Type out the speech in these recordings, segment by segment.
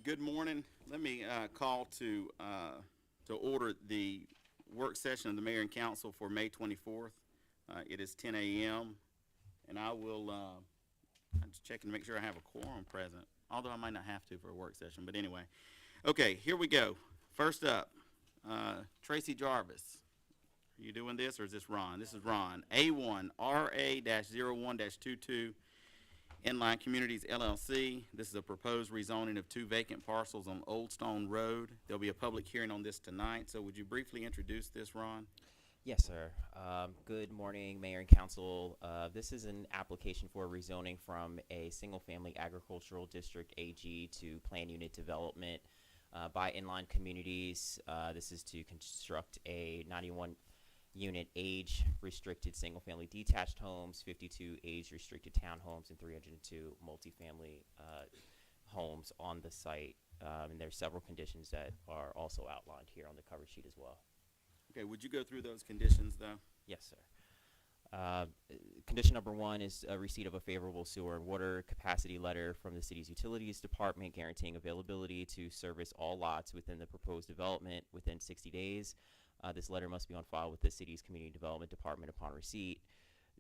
Good morning. Let me call to order the work session of the Mayor and Council for May 24th. It is 10 a.m. and I'm just checking to make sure I have a quorum present, although I might not have to for a work session, but anyway. Okay, here we go. First up, Tracy Jarvis. Are you doing this or is this Ron? This is Ron. A1 RA-01-22 Inline Communities LLC. This is a proposed rezoning of two vacant parcels on Old Stone Road. There'll be a public hearing on this tonight. So would you briefly introduce this, Ron? Yes, sir. Good morning, Mayor and Council. This is an application for rezoning from a single-family agricultural district AG to plan unit development by Inline Communities. This is to construct a 91-unit age-restricted single-family detached homes, 52 age-restricted townhomes, and 302 multifamily homes on the site. And there's several conditions that are also outlined here on the cover sheet as well. Okay, would you go through those conditions, though? Yes, sir. Condition number one is a receipt of a favorable sewer and water capacity letter from the city's utilities department guaranteeing availability to service all lots within the proposed development within 60 days. This letter must be on file with the city's community development department upon receipt.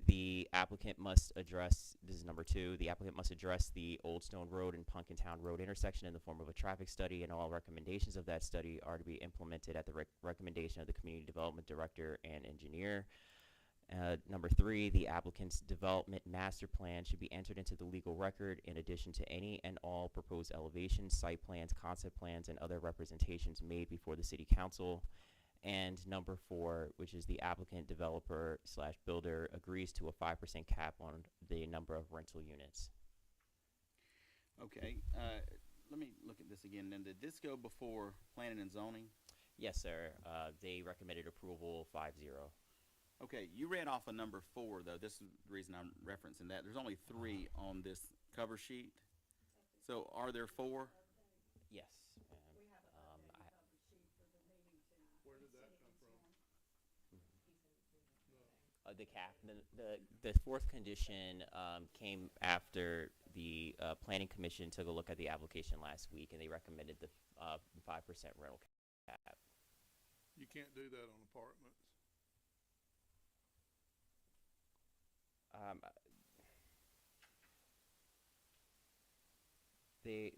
The applicant must address, this is number two, the applicant must address the Old Stone Road and Punkintown Road intersection in the form of a traffic study, and all recommendations of that study are to be implemented at the recommendation of the community development director and engineer. Number three, the applicant's development master plan should be entered into the legal record in addition to any and all proposed elevations, site plans, concept plans, and other representations made before the city council. And number four, which is the applicant developer slash builder agrees to a 5% cap on the number of rental units. Okay, let me look at this again. Then did this go before planning and zoning? Yes, sir. They recommended approval 5-0. Okay, you read off a number 4, though. This is the reason I'm referencing that. There's only 3 on this cover sheet. So are there 4? Yes. The cap. The fourth condition came after the planning commission took a look at the application last week, and they recommended the 5% rental cap. You can't do that on apartments.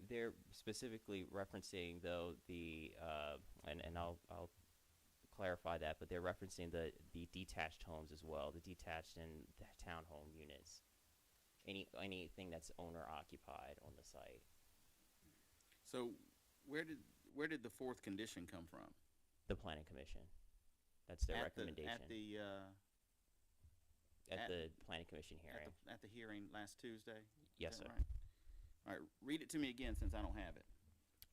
They're specifically referencing though the and I'll clarify that, but they're referencing the detached homes as well, the detached and the townhome units, anything that's owner occupied on the site. So where did the 4th condition come from? The planning commission. That's their recommendation. At the planning commission hearing. At the hearing last Tuesday? Yes, sir. Right? All right, read it to me again since I don't have it.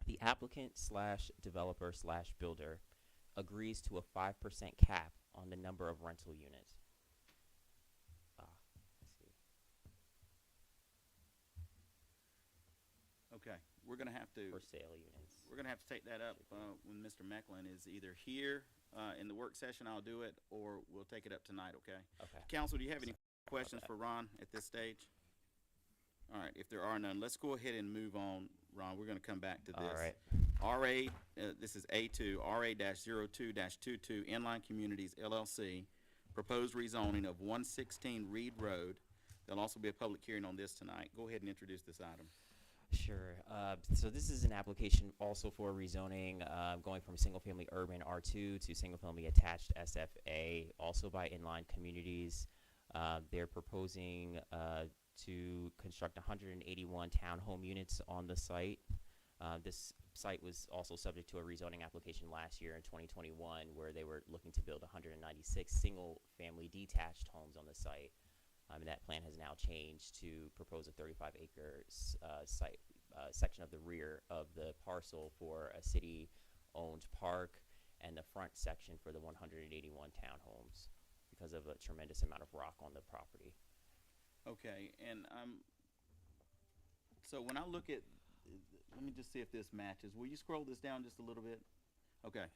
The applicant slash developer slash builder agrees to a 5% cap on the number of rental units. Let's see. Okay, we're gonna have to. For sale units. We're gonna have to take that up when Mr. Mecklin is either here in the work session. I'll do it, or we'll take it up tonight. Okay. Okay. Council, do you have any questions for Ron at this stage? All right, if there are none, let's go ahead and move on, Ron. We're going to come back to this. All right. This is A2, RA-02-22 Inline Communities LLC, proposed rezoning of 116 Reed Road. There'll also be a public hearing on this tonight. Go ahead and introduce this item. Sure. So this is an application also for rezoning, going from single-family urban R2 to single-family attached SFA, also by Inline Communities. They're proposing to construct 181 townhome units on the site. This site was also subject to a rezoning application last year in 2021, where they were looking to build 196 single-family detached homes on the site. And that plan has now changed to propose a 35-acre section of the rear of the parcel for a city-owned park, and the front section for the 181 townhomes because of a tremendous amount of rock on the property. Okay, and so when I look at, let me just see if this matches. Will you scroll this down just a little bit? Okay,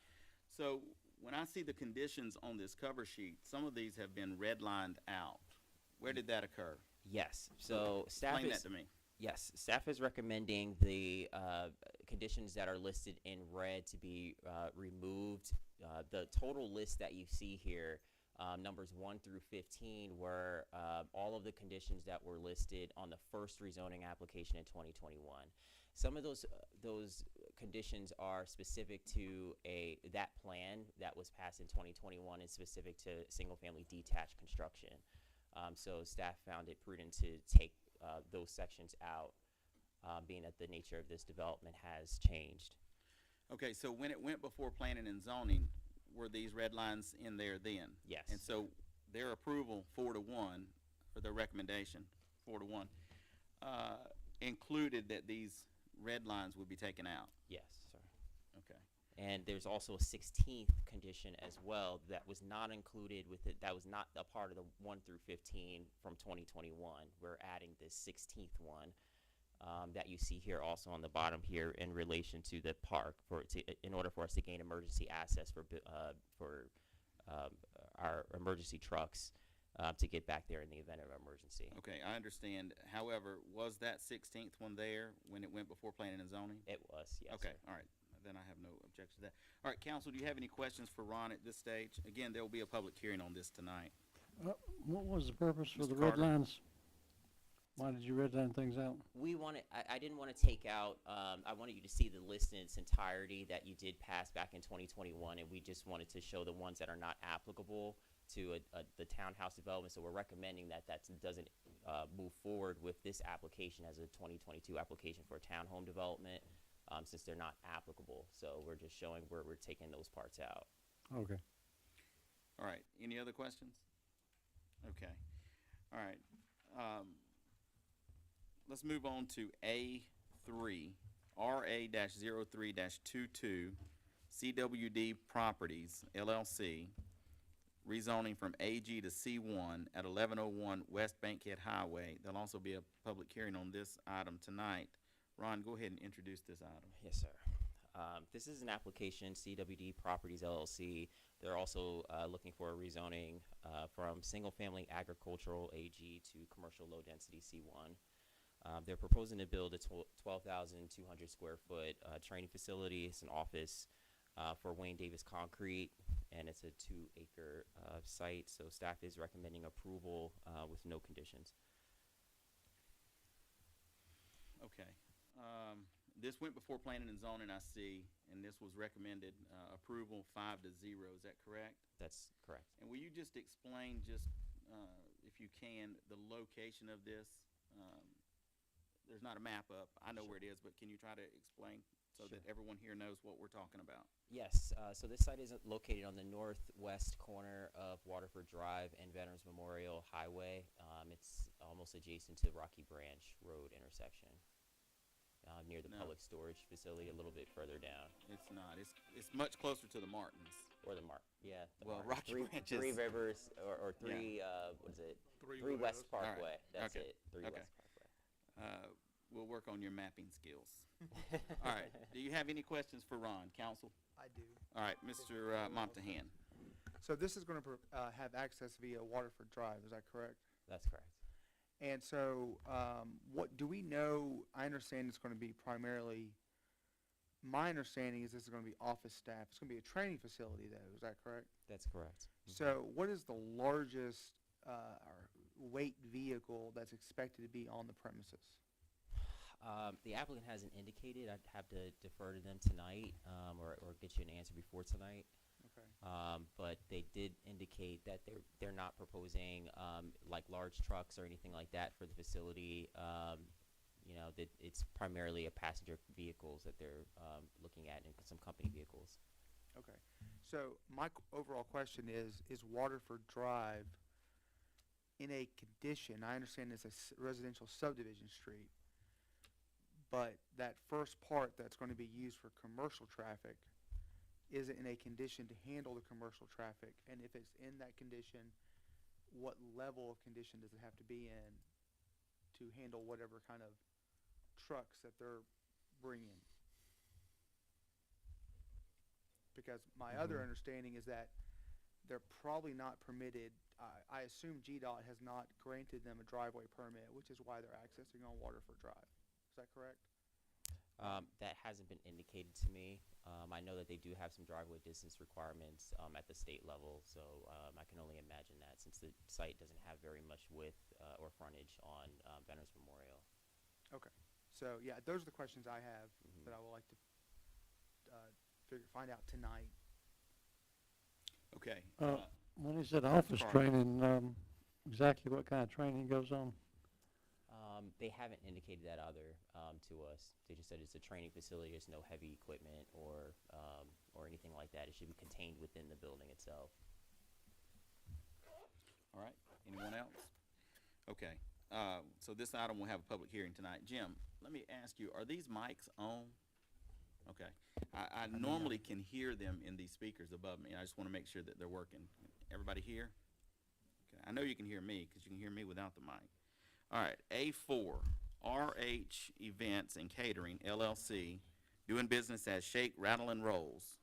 so when I see the conditions on this cover sheet, some of these have been redlined out. Where did that occur? Yes. So staff Explain is, that to me. Yes, staff is recommending the conditions that are listed in red to be removed. The total list that you see here, numbers 1 through 15, were all of the conditions that were listed on the first rezoning application in 2021. Some of those conditions are specific to that plan that was passed in 2021 and specific to single-family detached construction. So staff found it prudent to take those sections out, being that the nature of this development has changed. Okay, so when it went before planning and zoning, were these red lines in there then? Yes. And so their approval 4-1, or their recommendation 4-1, included that these red lines would be taken out. Yes, sir. Okay. And there's also a 16th condition as well that was not included with it. That was not a part of the 1 through 15 from 2021. We're adding this 16th one that you see here also on the bottom here in relation to the park in order for us to gain emergency access for our emergency trucks to get back there in the event of emergency. Okay, I understand. However, was that 16th one there when it went before planning and zoning? It was, yes. Okay, Sir. all right. Then I have no objection to that. All right, council, do you have any questions for Ron at this stage? Again, there will be a public hearing on this tonight. What was the purpose for Mr. the red Carter? lines? Why did you redline things out? I didn't want to take out, I wanted you to see the list in its entirety that you did pass back in 2021, and we just wanted to show the ones that are not applicable to the townhouse development. So we're recommending that doesn't move forward with this application as a 2022 application for a townhome development, since they're not applicable. So we're just showing where we're taking those parts out. Okay. All right, any other questions? Okay, all right. Let's move on to A3, RA-03-22, CWD Properties, LLC, rezoning from AG to C1 at 1101 West Bankhead Highway. There'll also be a public hearing on this item tonight. Ron, go ahead and introduce this item. Yes, sir. This is an application, CWD Properties LLC. They're also looking for a rezoning from single-family agricultural AG to commercial low-density C1. They're proposing to build a 12,200 square foot training facility. It's an office for Wayne Davis Concrete, and it's a 2-acre site. So staff is recommending approval with no conditions. Okay. This went before planning and zoning, I see, and this was recommended approval 5-0. Is that correct? That's correct. And will you just explain, if you can, the location of this? There's not a map up. I know Sure. where it is, but can you try to explain so Sure. that everyone here knows what we're talking about? Yes, so this site is located on the northwest corner of Waterford Drive and Veterans Memorial Highway. It's almost adjacent to Rocky Branch Road intersection, near the No. public storage facility a little bit further down. It's not. It's much closer to the Martins. Or the yeah. The Well, Martins. Rocky three, Branch Three is- Rivers, or three, what is it? Three Three West West. All right. Parkway. That's Okay. it. Three Okay. West Parkway. We'll work on your mapping skills. All right. Do you have any questions for Ron, council? I do. All right, Mr. Montahan. So this is going to have access via Waterford Drive, is that correct? That's correct. And so, what do we know? I understand it's going to be primarily. My understanding is this is going to be office staff. It's going to be a training facility, though. Is that correct? That's correct. So, what is the largest or weight vehicle that's expected to be on the premises? The applicant hasn't indicated. I'd have to defer to them tonight, or get you an answer before tonight. Okay. But they did indicate that they're not proposing like large trucks or anything like that for the facility. You know, that it's primarily a passenger vehicles that they're looking at, and some company vehicles. Okay. So my overall question is Waterford Drive in a condition? I understand it's a residential subdivision street, but that first part that's going to be used for commercial traffic, is it in a condition to handle the commercial traffic? And if it's in that condition, what level of condition does it have to be in to handle whatever kind of trucks that they're bringing? Because my other understanding is that they're probably not permitted. I assume GDOT has not granted them a driveway permit, which is why they're accessing on Waterford Drive. Is that correct? That hasn't been indicated to me. I know that they do have some driveway distance requirements at the state level, so I can only imagine that since the site doesn't have very much width or frontage on Veterans Memorial. Okay. So, yeah, those are the questions I have Mhm. that I would like to find out tonight. Okay. When he said office Carl. training, exactly what kind of training goes on? They haven't indicated that either to us. They just said it's a training facility. There's no heavy equipment or anything like that. It should be contained within the building itself. All right, anyone else? Okay, so this item will have a public hearing tonight. Jim, let me ask you, are these mics on? Okay, I normally can hear them in these speakers above me. I just want to make sure that they're working. Everybody here? Okay, I know you can hear me because you can hear me without the mic. All right, A4, RH Events and Catering, LLC, doing business as Shake, Rattle, and Rolls.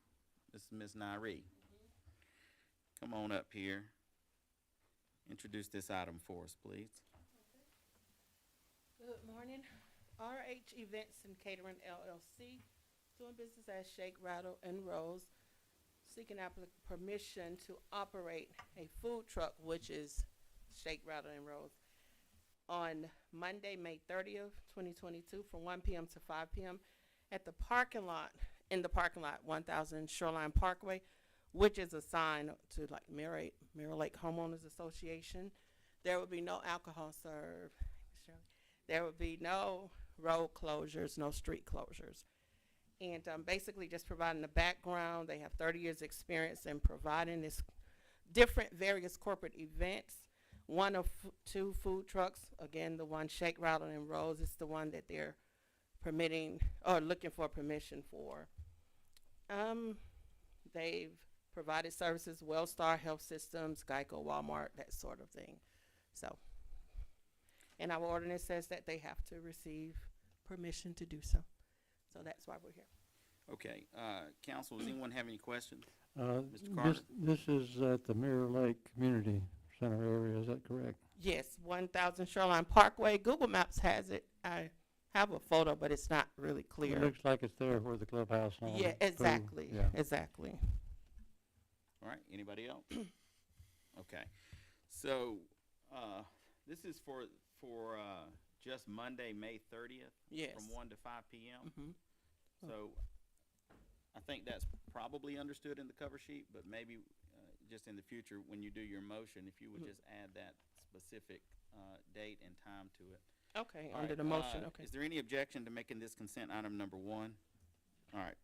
This is Ms. Nairi. Come on up here. Introduce this item for us, please. Good morning. RH Events and Catering LLC, doing business as Shake, Rattle, and Rolls, seeking permission to operate a food truck, which is Shake, Rattle, and Rolls, on Monday, May 30th, 2022, from 1 p.m. to 5 p.m. at the parking lot, 1000 Shoreline Parkway, which is assigned to like Mirror Lake Homeowners Association. There will be no alcohol served. There will be no road closures, no street closures. And basically just providing the background. They have 30 years experience in providing this different various corporate events. One of two food trucks. Again, the one Shake, Rattle, and Rolls is the one that they're permitting or looking for permission for. They've provided services, Wellstar Health Systems, Geico, Walmart, that sort of thing. So, and our ordinance says that they have to receive permission to do so. So that's why we're here. Okay, council, does anyone have any questions? Mr. Carter? This is at the Mirror Lake Community Center area, is that correct? Yes, 1000 Shoreline Parkway. Google Maps has it. I have a photo, but it's not really clear. It looks like it's there where the clubhouse on. Yeah, exactly. Yeah. Exactly. All right, anybody else? Okay, so, this is for just Monday, May 30th? Yes. From 1 to 5 p.m.? Mhm. So, I think that's probably understood in the cover sheet, but maybe, just in the future, when you do your motion, if you would just add that specific, date and time to it. Okay, All under right, the motion, okay. Is there any objection to making this consent item number 1? All right,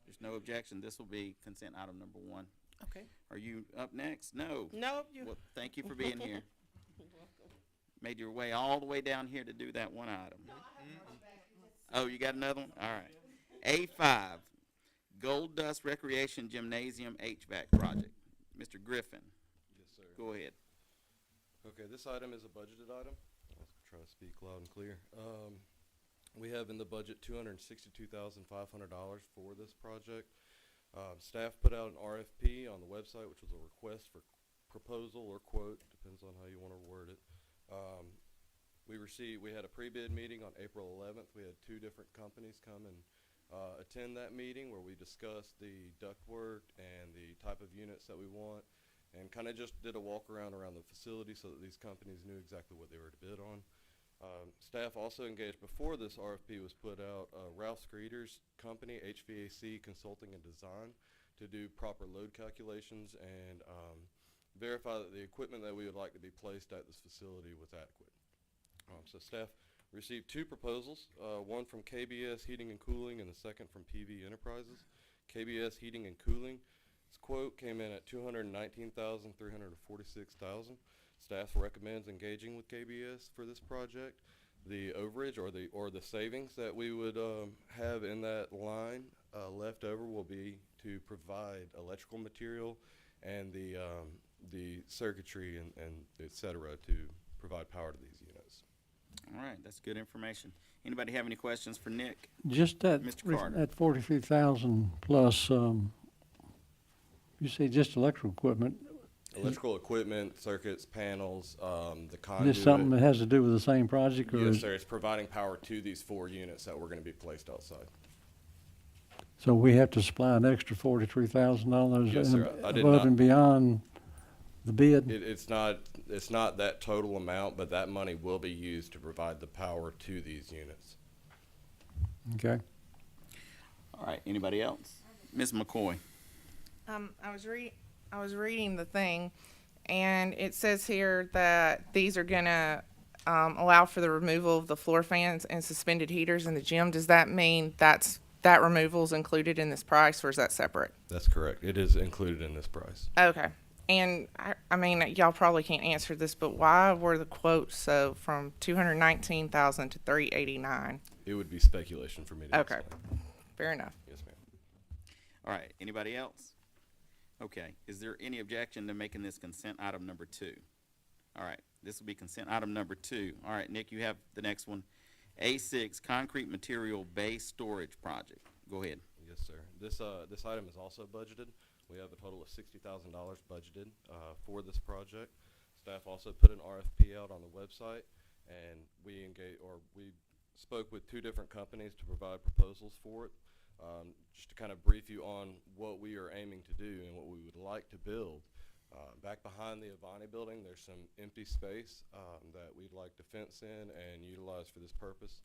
there's no objection, this will be consent item number 1. Okay. Are you up next? No. No, you. Well, thank you for being here. You're welcome. Made your way all the way down here to do that one item. Oh, you got another one? All right. A5, Gold Dust Recreation Gymnasium HVAC Project. Mr. Griffin, Yes, sir. go ahead. Okay, this item is a budgeted item. I'll try to speak loud and clear. We have in the budget $262,500 for this project. Staff put out an RFP on the website, which was a request for proposal or quote, depends on how you want to word it. We had a pre-bid meeting on April 11th. We had 2 different companies come and attend that meeting where we discussed the ductwork and the type of units that we want, and kind of just did a walk around the facility so that these companies knew exactly what they were to bid on. Staff also engaged before this RFP was put out, Ralph Screeder's company, HVAC Consulting and Design, to do proper load calculations and verify that the equipment that we would like to be placed at this facility was adequate. So staff received 2 proposals, one from KBS Heating and Cooling and the second from PV Enterprises. KBS Heating and Cooling, its quote came in at $219,346,000. Staff recommends engaging with KBS for this project. The overage or the savings that we would have in that line left over will be to provide electrical material and the circuitry and et cetera to provide power to these units. All right, that's good information. Anybody have any questions for Nick? Just that, Mr. Carter. that 43,000 plus, you say just electrical equipment, Electrical equipment, circuits, panels, the conduit. This something that has to do with the same project, or Yes, is, sir. It's providing power to these 4 units that were going to be placed outside. so we have to supply an extra $43,000 Yes, sir. I did above not- and beyond the bid? It's not that total amount, but that money will be used to provide the power to these units. Okay. All right, anybody else? Ms. McCoy? I was reading the thing, and it says here that these are gonna allow for the removal of the floor fans and suspended heaters in the gym. Does that mean that removal is included in this price, or is that separate? That's correct. It is included in this price. Okay. And I mean, y'all probably can't answer this, but why were the quotes so from 219,000 to 389? It would be speculation for me to Okay. explain. Fair enough. Yes, ma'am. All right, anybody else? Okay, is there any objection to making this consent item number 2? All right, this will be consent item number 2. All right, Nick, you have the next one. A6, concrete material base storage project. Go ahead. Yes, sir. This item is also budgeted. We have a total of $60,000 budgeted for this project. Staff also put an RFP out on the website, and we spoke with 2 different companies to provide proposals for it. Just to kind of brief you on what we are aiming to do and what we would like to build. Back behind the Avani building, there's some empty space that we'd like to fence in and utilize for this purpose.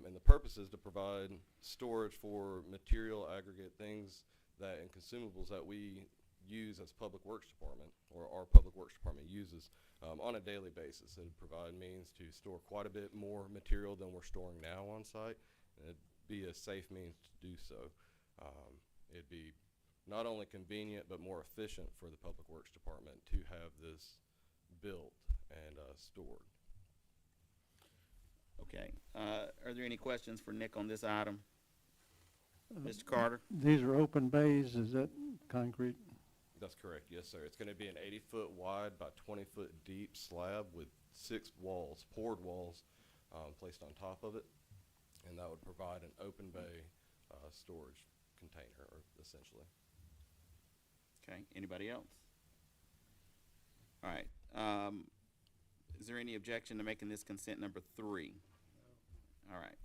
And the purpose is to provide storage for material, aggregate things and consumables that we use as Public Works Department, or our Public Works Department uses on a daily basis. It would provide means to store quite a bit more material than we're storing now on site. And it'd be a safe means to do so. It'd be not only convenient but more efficient for the Public Works Department to have this built and stored. Okay, are there any questions for Nick on this item? Mr. Carter? These are open bays, is that concrete? That's correct, yes, sir. It's going to be an 80-foot wide by 20-foot deep slab with 6 walls, poured walls, placed on top of it, and that would provide an open bay storage container, essentially. Okay, anybody else? All right, is there any objection to making this consent number 3? All right,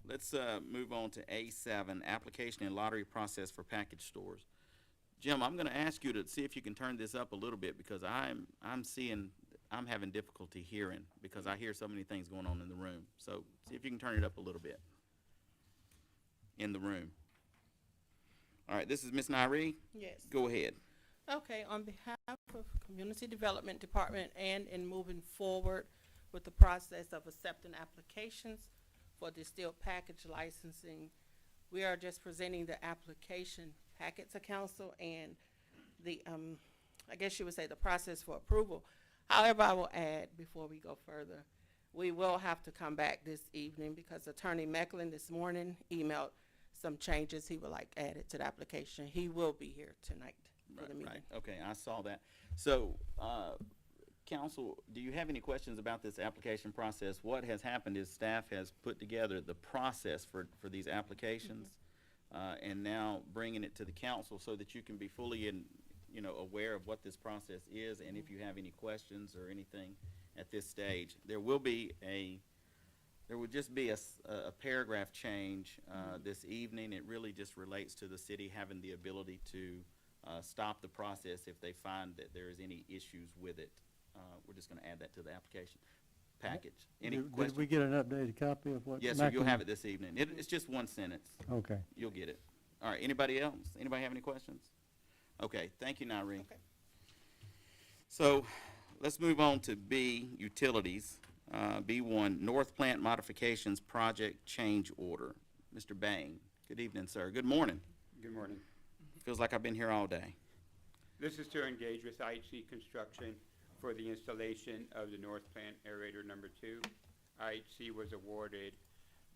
let's move on to A7, application and lottery process for package stores. Jim, I'm going to ask you to see if you can turn this up a little bit, because I'm having difficulty hearing, because I hear so many things going on in the room. So see if you can turn it up a little bit in the room. All right, this is Ms. Nyree. Yes. Go ahead. Okay, on behalf of Community Development Department and in moving forward with the process of accepting applications for distilled package licensing, we are just presenting the application packet to council and the, I guess you would say the process for approval. However, I will add before we go further, we will have to come back this evening because Attorney Mecklin this morning emailed some changes he would like added to the application. He will be here tonight for the meeting. Right, okay, I saw that. So, council, do you have any questions about this application process? What has happened is staff has put together the process for these applications, and now bringing it to the council so that you can be fully aware of what this process is, and if you have any questions or anything at this stage. There would just be a paragraph change this evening. It really just relates to the city having the ability to stop the process if they find that there is any issues with it. We're just going to add that to the application package. Any questions? Did we get an updated copy of what? Yes, sir, you'll have it this evening. It's just one sentence. Okay. You'll get it. All right, anybody else? Anybody have any questions? Okay, thank you, Nyree. Okay. So let's move on to B, utilities. B1, North Plant Modifications Project Change Order. Mr. Bang, good evening, sir. Good morning. Good morning. Feels like I've been here all day. This is to engage with IHC Construction for the installation of the North Plant Aerator Number 2. IHC was awarded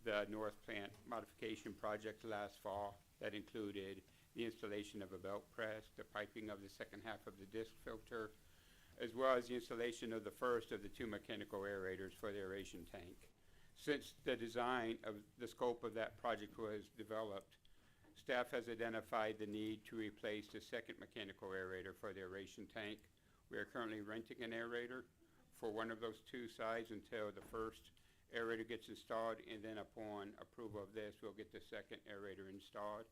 the North Plant Modification Project last fall. That included the installation of a belt press, the piping of the second half of the disc filter, as well as the installation of the first of the 2 mechanical aerators for the aeration tank. Since the design of the scope of that project was developed, staff has identified the need to replace the second mechanical aerator for the aeration tank We are currently renting an aerator for one of those two sides until the first aerator gets installed, and then upon approval of this, we'll get the second aerator installed.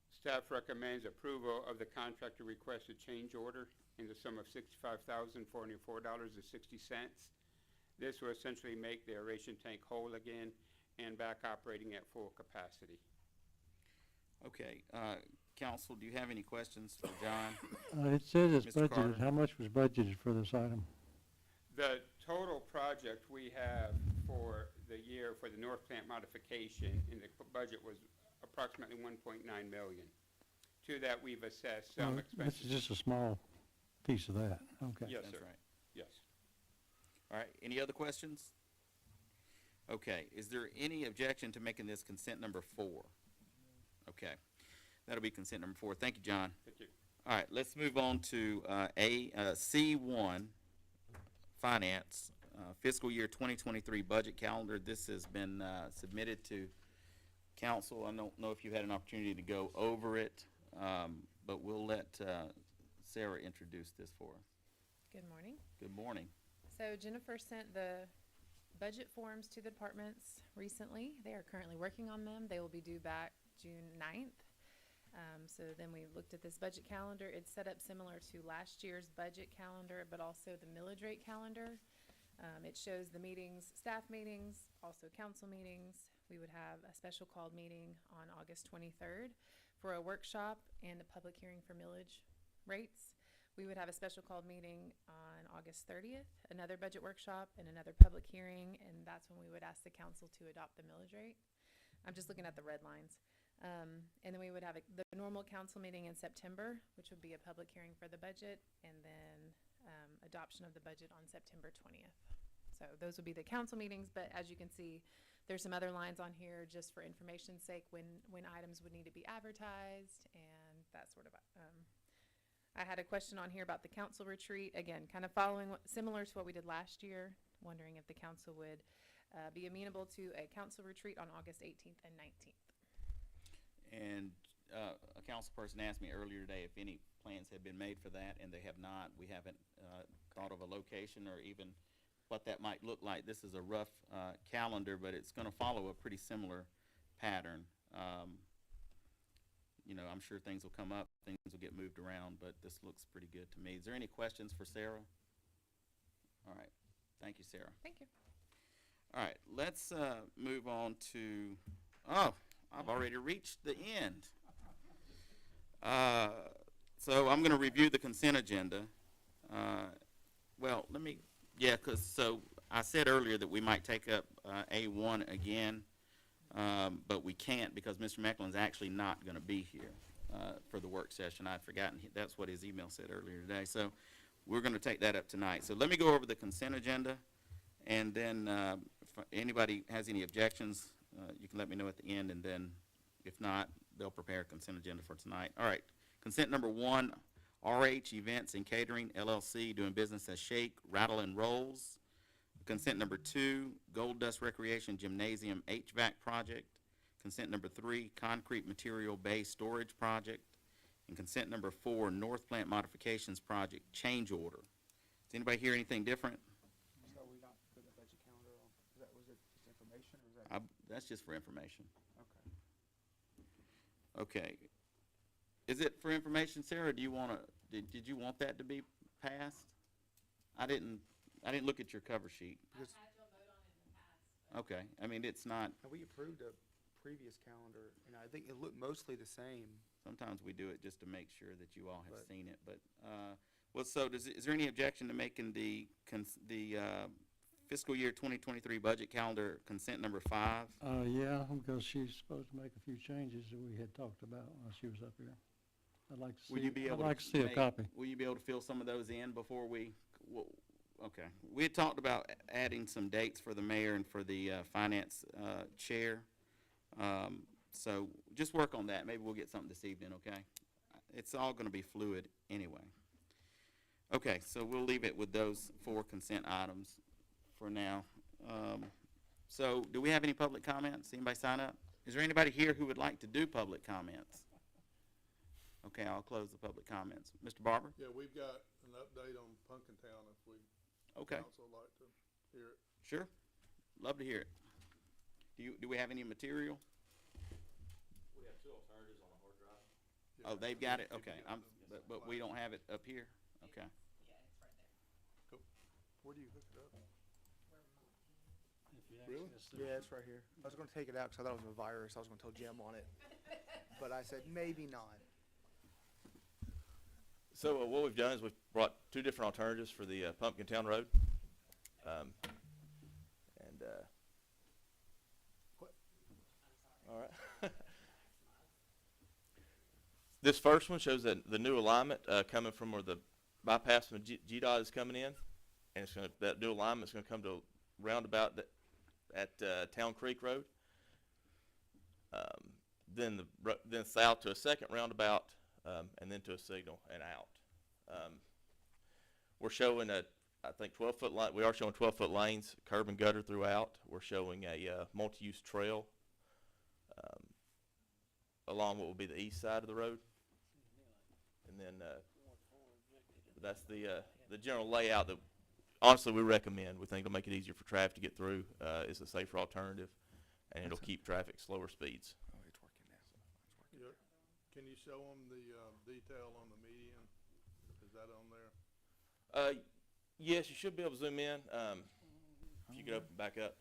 Staff recommends approval of the contractor requested change order in the sum of $65,404.60. This will essentially make the aeration tank whole again and back operating at full capacity. Okay, council, do you have any questions for John? It says it's Mr. Carter? budgeted. How much was budgeted for this item? The total project we have for the year for the North Plant modification in the budget was approximately 1.9 million. To that, we've assessed some This expenses. is just a small piece of that. Okay. Yes, That's sir. right. Yes. All right, any other questions? Okay, is there any objection to making this consent number 4? Okay, that'll be consent number 4. Thank you, John. Thank you. All right, let's move on to C1, Finance, fiscal year 2023 budget calendar. This has been submitted to council. I don't know if you had an opportunity to go over it, but we'll let Sarah introduce this for us. Good morning. Good morning. So Jennifer sent the budget forms to the departments recently. They are currently working on them. They will be due back June 9th. So then we looked at this budget calendar. It's set up similar to last year's budget calendar, but also the millage rate calendar. It shows the meetings, staff meetings, also council meetings. We would have a special called meeting on August 23rd for a workshop and a public hearing for millage rates. We would have a special called meeting on August 30th, another budget workshop, and another public hearing, and that's when we would ask the council to adopt the millage rate. I'm just looking at the red lines. And then we would have the normal council meeting in September, which would be a public hearing for the budget, and then adoption of the budget on September 20th. So those would be the council meetings, but as you can see, there's some other lines on here just for information's sake when items would need to be advertised and that sort of. I had a question on here about the council retreat, again, kind of following similar to what we did last year, wondering if the council would be amenable to a council retreat on August 18th and 19th. And a council person asked me earlier today if any plans had been made for that, and they have not. We haven't thought of a location or even what that might look like. This is a rough calendar, but it's going to follow a pretty similar pattern. You know, I'm sure things will come up, things will get moved around, but this looks pretty good to me. Is there any questions for Sarah? All right. Thank you, Sarah. Thank you. All right, let's move on to, oh, I've already reached the end. So I'm going to review the consent agenda. Well, so I said earlier that we might take up A1 again, but we can't because Mr. Mecklin's actually not going to be here for the work session. I'd forgotten, that's what his email said earlier today. So we're going to take that up tonight. So let me go over the consent agenda, and then if anybody has any objections, you can let me know at the end, and then if not, they'll prepare a consent agenda for tonight. All right, consent number 1, RH Events and Catering, LLC, doing business as Shake, Rattle, and Rolls. Consent number 2, Gold Dust Recreation Gymnasium HVAC Project. Consent number 3, Concrete Material Bay Storage Project. And consent number 4, North Plant Modifications Project Change Order. Does anybody hear anything different? So we not put the budget calendar on, was it just information, or is that? That's just for information. Okay. Okay. Is it for information, Sarah? Do you want to, did you want that to be passed? I didn't look at your cover sheet. Okay, I mean, it's not, And we approved a previous calendar, and I think it looked mostly the same. sometimes we do it just to make sure that you all have But- seen it, but, well, so is there any objection to making the fiscal year 2023 budget calendar consent number 5? Yeah, because she's supposed to make a few changes that we had talked about while she was up here. I'd like to see, Will you be able to I'd like to see a make- copy. Will you be able to fill some of those in before we, okay. We had talked about adding some dates for the mayor and for the finance chair. So just work on that. Maybe we'll get something this evening, okay? It's all going to be fluid anyway. Okay, so we'll leave it with those 4 consent items for now. So do we have any public comments? Anybody sign up? Is there anybody here who would like to do public comments? Okay. Okay, I'll close the public comments. Mr. Barber? Yeah, we've got an update on Pumpkin Town if we Okay, council would like to hear it. sure. Love to hear it. Do we have any material? We have 2 alternatives on a hard drive. Oh, they've got it? If you Okay, get I'm, them but we don't have it up here? Okay. Where do you hook it up? If you Really? access the- Yeah, it's right here. I was gonna take it out because I thought it was a virus. I was gonna tell Jim on it. But I said, maybe not. So what we've done is we've brought 2 different alternatives for the Pumpkin Town Road. All right. This first one shows that the new alignment coming from where the bypass from the GDOT is coming in, and it's gonna, that new alignment is going to come to a roundabout at Town Creek Road. Then south to a second roundabout, and then to a signal and out. We're showing I think 12-foot line. We are showing 12-foot lanes, curb and gutter throughout. We're showing a multi-use trail along what will be the east side of the road, and then that's the general layout that honestly we recommend. We think it'll make it easier for traffic to get through. It's a safer alternative, and it'll keep traffic slower speeds. Oh, it's working now. It's working. Yeah. Can you show them the detail on the median? Is that on there? Yes, you should be able to zoom in. If you could open back up,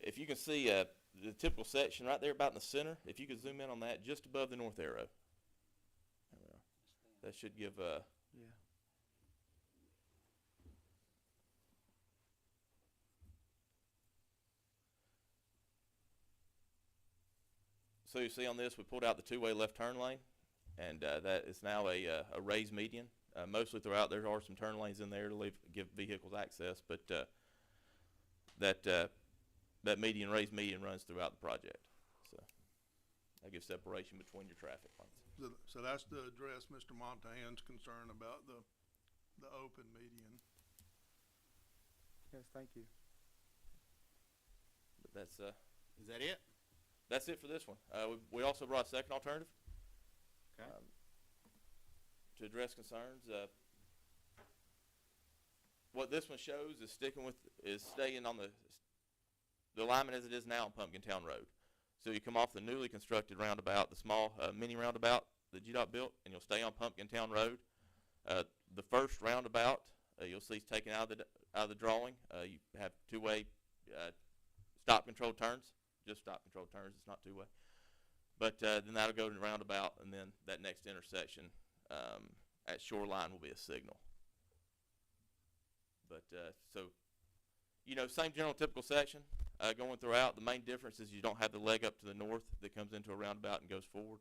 if you can see the typical section right there about in the center, if you could zoom in on that just above the north arrow, there we are. That should give Yeah. So you see on this, we pulled out the 2-way left turn lane, and that is now a raised median. Mostly throughout, there are some turn lanes in there to give vehicles access, but that median, raised median, runs throughout the project. So that gives separation between your traffic lanes. So that's to address Mr. Montane's concern about the open median. Yes, thank you. But that's Is that it? that's it for this one. We also brought a second alternative. Okay. To address concerns. What this one shows is staying on the alignment as it is now on Pumpkin Town Road. So you come off the newly constructed roundabout, the small mini roundabout that GDOT built, and you'll stay on Pumpkin Town Road. The first roundabout you'll see is taken out of the drawing. You have 2-way stop control turns, just stop control turns. It's not 2-way. But then that'll go to the roundabout, and then that next intersection at Shoreline will be a signal. But so, same general typical section going throughout. The main difference is you don't have the leg up to the north that comes into a roundabout and goes forward.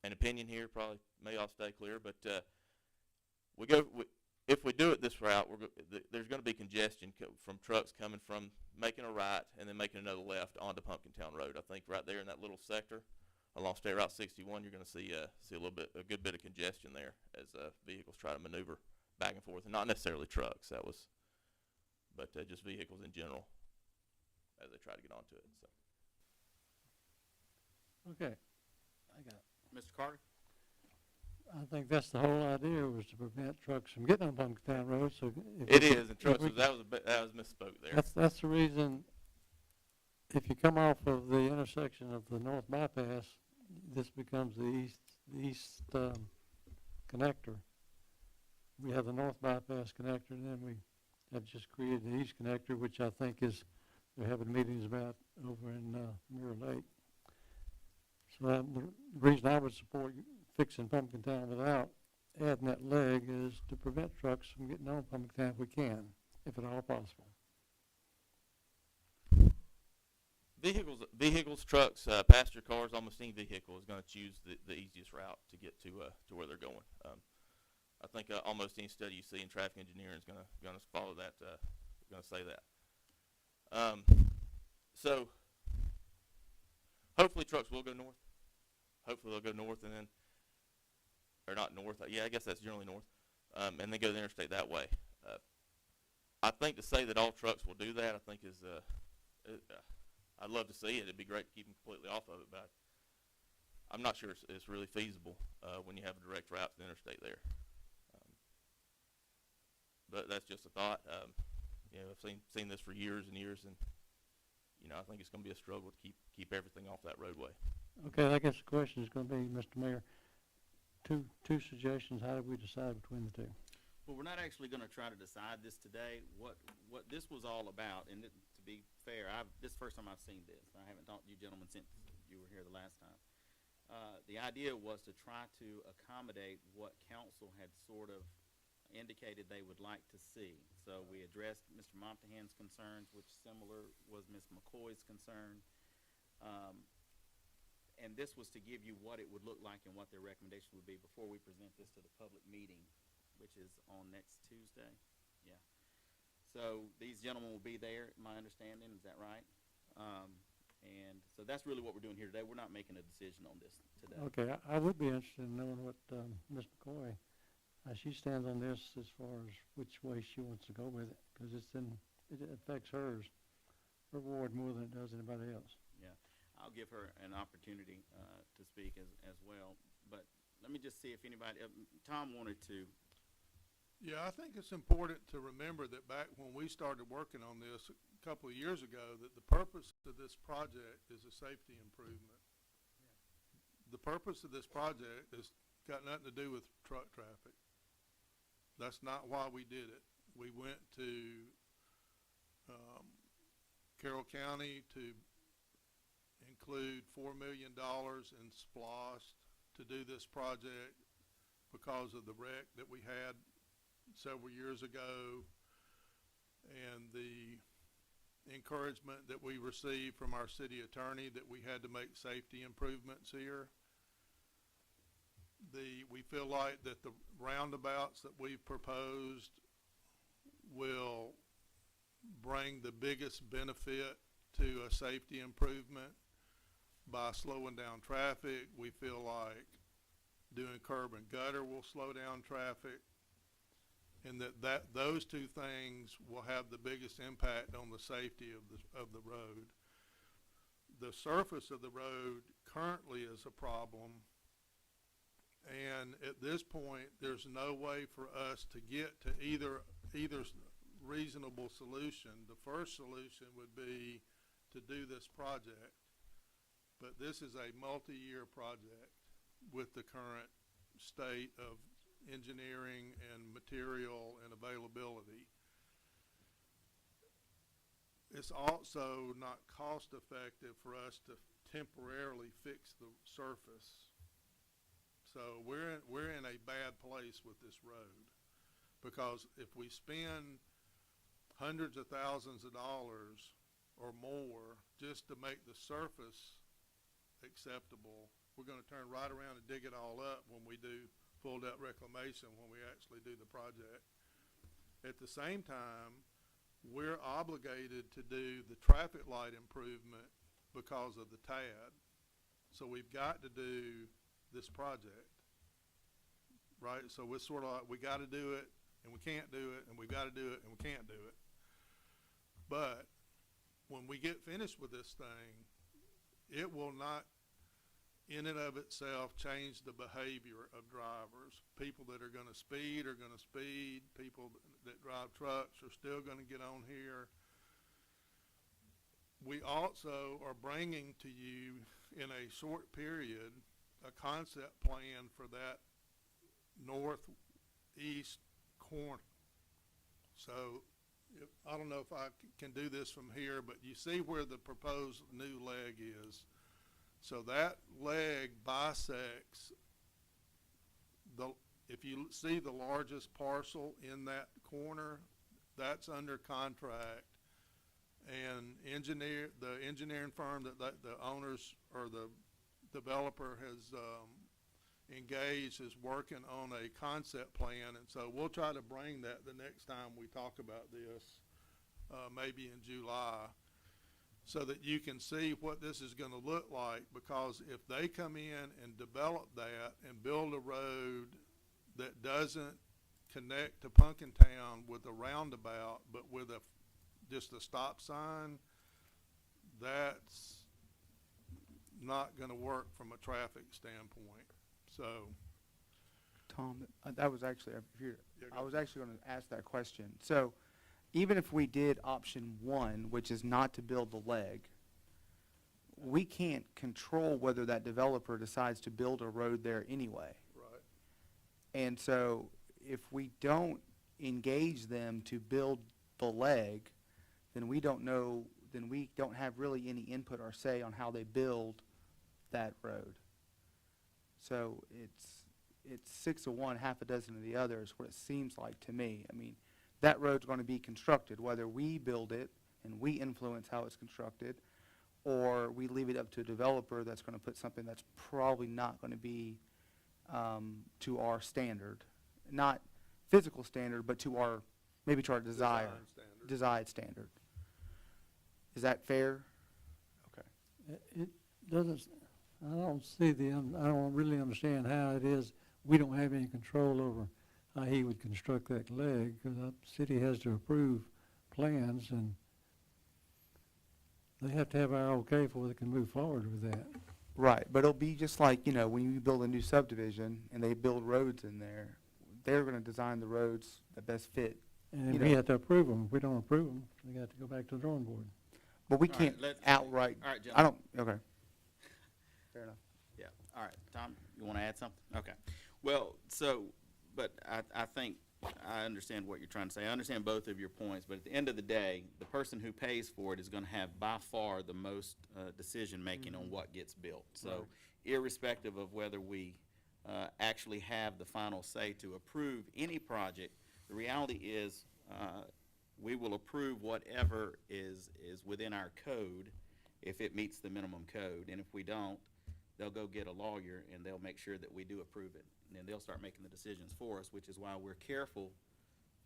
An opinion here probably may all stay clear, but if we do it this route, there's going to be congestion from trucks coming from making a right and then making another left onto Pumpkin Town Road. I think right there in that little sector along State Route 61, you're going to see a good bit of congestion there as vehicles try to maneuver back and forth, and not necessarily trucks. But just vehicles in general as they try to get onto it. So. Okay, I got it. Mr. Carter? I think that's the whole idea, was to prevent trucks from getting on Pumpkin Town Road, so. It is, and trucks, that was misspoke there. That's the reason, if you come off of the intersection of the north bypass, this becomes the east connector. We have the north bypass connector, and then we have just created the east connector, which I think they're having meetings about over in Mirror Lake. So the reason I would support fixing Pumpkin Town without adding that leg is to prevent trucks from getting on Pumpkin Town if we can, if at all possible. Vehicles, trucks, passenger cars, almost any vehicle is going to choose the easiest route to get to where they're going. I think almost any study you see in traffic engineering is going to follow that. Going to say that. So hopefully trucks will go north. Hopefully they'll go north and then, or not north. Yeah, I guess that's generally north, and then go the interstate that way. I think to say that all trucks will do that, I think is. I'd love to see it. It'd be great to keep them completely off of it, but I'm not sure it's really feasible, when you have a direct route to the interstate there. But that's just a thought. You know, I've seen this for years and years, and you know, I think it's going to be a struggle to keep everything off that roadway. Okay, I guess the question is gonna be, Mr. Mayor, two suggestions, how do we decide between the two? Well, we're not actually gonna try to decide this today. What this was all about, and to be fair, this is the first time I've seen this. I haven't talked to you gentlemen since you were here the last time. The idea was to try to accommodate what council had sort of indicated they would like to see. So we addressed Mr. Montahan's concerns, which similar was Ms. McCoy's concern. And this was to give you what it would look like and what their recommendation would be before we present this to the public meeting, which is on next Tuesday. Yeah. So these gentlemen will be there, my understanding, is that right? And so that's really what we're doing here today. We're not making a decision on this today. Okay, I would be interested in knowing what, Ms. McCoy, she stands on this as far as which way she wants to go with it, because it affects her ward more than it does anybody else. Yeah, I'll give her an opportunity to speak as well. But let me just see if anybody, Tom wanted to. Yeah, I think it's important to remember that back when we started working on this a couple of years ago, that the purpose of this project is a safety improvement. The purpose of this project has got nothing to do with truck traffic. That's not why we did it. We went to Carroll County to include $4 million in SPLOST to do this project because of the wreck that we had several years ago and the encouragement that we received from our city attorney that we had to make safety improvements here. We feel like that the roundabouts that we've proposed will bring the biggest benefit to a safety improvement by slowing down traffic. We feel like doing curb and gutter will slow down traffic, and that those two things will have the biggest impact on the safety of the road. The surface of the road currently is a problem, and at this point there's no way for us to get to either reasonable solution. The first solution would be to do this project, but this is a multi-year project with the current state of engineering and material and availability. It's also not cost effective for us to temporarily fix the surface. So we're in a bad place with this road, because if we spend hundreds of thousands of dollars or more just to make the surface acceptable, we're going to turn right around and dig it all up when we do full depth reclamation, when we actually do the project. At the same time, we're obligated to do the traffic light improvement because of the TAD. So we've got to do this project, right? So we're sort of like, we got to do it and we can't do it, and we got to do it and we can't do it. But when we get finished with this thing, it will not in and of itself change the behavior of drivers. People that are going to speed are going to speed. People that drive trucks are still going to get on here. We also are bringing to you in a short period a concept plan for that northeast corner. So I don't know if I can do this from here, but you see where the proposed new leg is. So that leg bisects if you see the largest parcel in that corner, that's under contract. And the engineering firm that the owners or the developer has engaged is working on a concept plan, and so we'll try to bring that the next time we talk about this, maybe in July, so that you can see what this is going to look like. Because if they come in and develop that and build a road that doesn't connect to Punkintown with a roundabout, but with just a stop sign, that's not gonna work from a traffic standpoint. So, Tom, that was actually, if you're, Yeah, I go. was actually gonna ask that question. So, even if we did option one, which is not to build the leg, we can't control whether that developer decides to build a road there anyway. right, And so, if we don't engage them to build the leg, then we don't know, then we don't have really any input or say on how they build that road. So it's 6 of one, half a dozen of the other is what it seems like to me. I mean, that road's gonna be constructed, whether we build it and we influence how it's constructed, or we leave it up to a developer that's gonna put something that's probably not gonna be, to our standard. Not physical standard, but to our, maybe to our design standard. desired standard. Is that fair? Okay. It doesn't, I don't see I don't really understand how it is, we don't have any control over how he would construct that leg, because the city has to approve plans, and they have to have our okay before they can move forward with that. Right, but it'll be just like, when you build a new subdivision and they build roads in there, they're gonna design the roads that best fit. And You then we know. have to approve them. If we don't approve them, we got to go back to the drawing board. But we All right, can't let's- outright, All right, I gentlemen. don't, okay. Fair enough. Yeah, all right, Tom, you wanna add something? Okay. Well, so, but I think I understand what you're trying to say. I understand both of your points, but at the end of the day, the person who pays for it is gonna have by far the most, decision-making on what gets built. So irrespective of whether we, actually have the final say to approve any project, the reality is, we will approve whatever is within our code if it meets the minimum code, and if we don't, they'll go get a lawyer and they'll make sure that we do approve it. And then they'll start making the decisions for us, which is why we're careful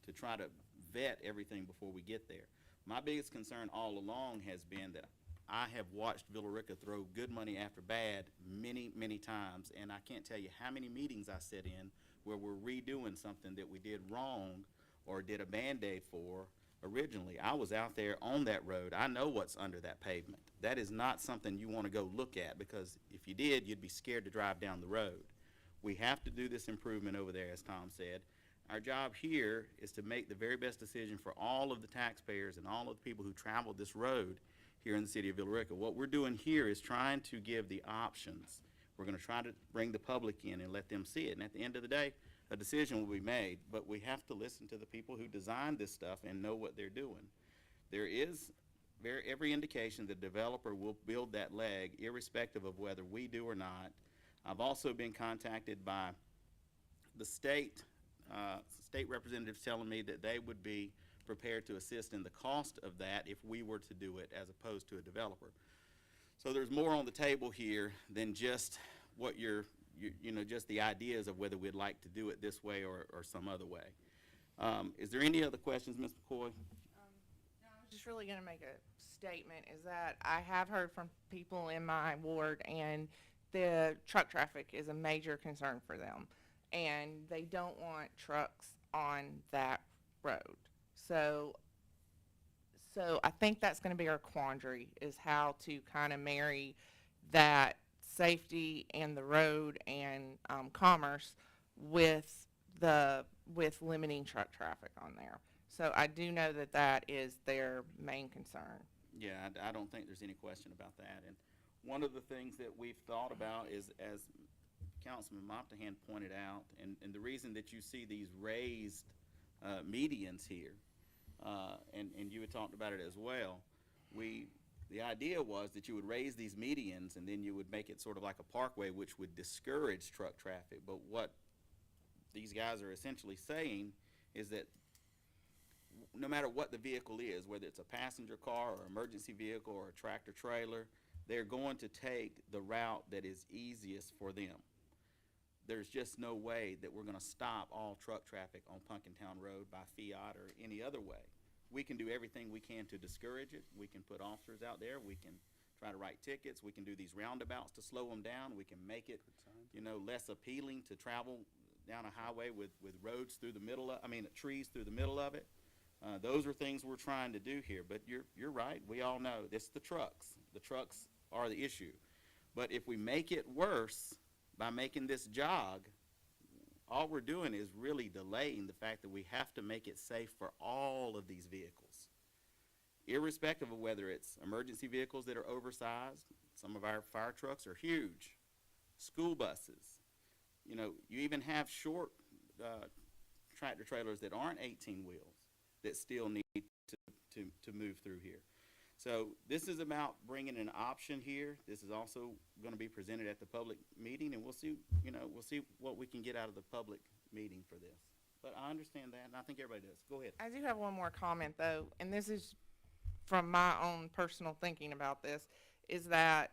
to try to vet everything before we get there. My biggest concern all along has been that I have watched Villa Rica throw good money after bad many, many times, and I can't tell you how many meetings I sit in where we're redoing something that we did wrong or did a Band-Aid for originally. I was out there on that road. I know what's under that pavement. That is not something you want to go look at, because if you did, you'd be scared to drive down the road. We have to do this improvement over there, as Tom said. Our job here is to make the very best decision for all of the taxpayers and all of the people who travel this road here in the city of Villa Rica. What we're doing here is trying to give the options. We're going to try to bring the public in and let them see it. And at the end of the day, a decision will be made, but we have to listen to the people who designed this stuff and know what they're doing. There is every indication the developer will build that leg irrespective of whether we do or not. I've also been contacted by the state representatives telling me that they would be prepared to assist in the cost of that if we were to do it as opposed to a developer. So there's more on the table here than just what just the ideas of whether we'd like to do it this way or some other way. Is there any other questions, Ms. McCoy? No, I was just really gonna make a statement, is that I have heard from people in my ward, and the truck traffic is a major concern for them. And they don't want trucks on that road. So I think that's gonna be our quandary, is how to kind of marry that safety and the road and, commerce with limiting truck traffic on there. So I do know that that is their main concern. Yeah, I don't think there's any question about that. And one of the things that we've thought about is, as Councilman Moptahan pointed out, and the reason that you see these raised medians here, and you had talked about it as well, the idea was that you would raise these medians and then you would make it sort of like a parkway, which would discourage truck traffic. But what these guys are essentially saying is that no matter what the vehicle is, whether it's a passenger car or emergency vehicle or a tractor trailer, they're going to take the route that is easiest for them. There's just no way that we're going to stop all truck traffic on Punkintown Road by fiat or any other way. We can do everything we can to discourage it. We can put officers out there. We can try to write tickets. We can do these roundabouts to slow them down. We can make it, less appealing to travel down a highway with roads through the middle of, trees through the middle of it. Those are things we're trying to do here. But you're right. We all know it's the trucks. The trucks are the issue. But if we make it worse by making this jog, all we're doing is really delaying the fact that we have to make it safe for all of these vehicles, irrespective of whether it's emergency vehicles that are oversized. Some of our fire trucks are huge, school buses. You know, you even have short tractor trailers that aren't 18 wheels that still need to move through here. So this is about bringing an option here. This is also going to be presented at the public meeting, and we'll see, we'll see what we can get out of the public meeting for this. But I understand that, and I think everybody does. Go ahead. I do have one more comment though, and this is from my own personal thinking about this, is that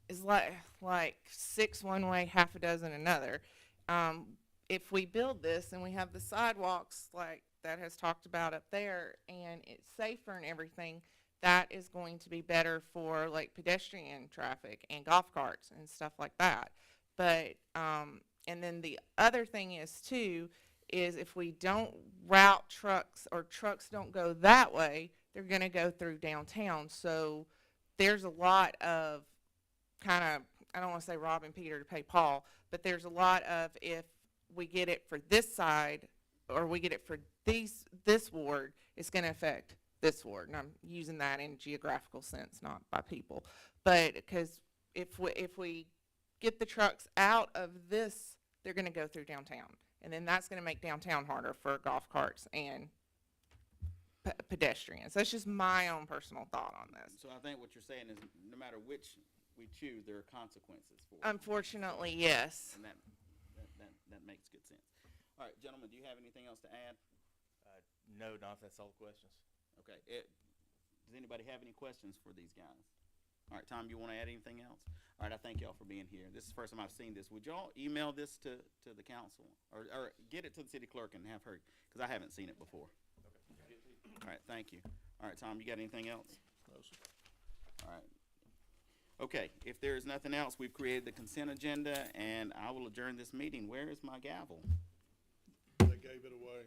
is like 6 one way, half a dozen another. If we build this and we have the sidewalks like that has talked about up there, and it's safer and everything, that is going to be better for like pedestrian traffic and golf carts and stuff like that. But and then the other thing is too, is if we don't route trucks, or trucks don't go that way, they're going to go through downtown. So there's a lot of kind of, I don't want to say robbing Peter to pay Paul, but there's a lot of, if we get it for this side, or we get it for this ward, it's going to affect this ward. And I'm using that in geographical sense, not by people. But because if we get the trucks out of this, they're going to go through downtown. And then that's going to make downtown harder for golf carts and pedestrians. That's just my own personal thought on this. So I think what you're saying is no matter which we choose, there are consequences for it. Unfortunately, yes. And that makes good sense. All right, gentlemen, do you have anything else to add? No, not if that's all the questions. Okay. Does anybody have any questions for these guys? All right, Tom, you want to add anything else? All right, I thank y'all for being here. This is the first time I've seen this. Would y'all email this to the council, or get it to the city clerk and have her, because I haven't seen it before. All right, thank you. All right, Tom, you got anything else? No, sir. All right. Okay, if there is nothing else, we've created the consent agenda, and I will adjourn this meeting. Where is my gavel? They gave it away.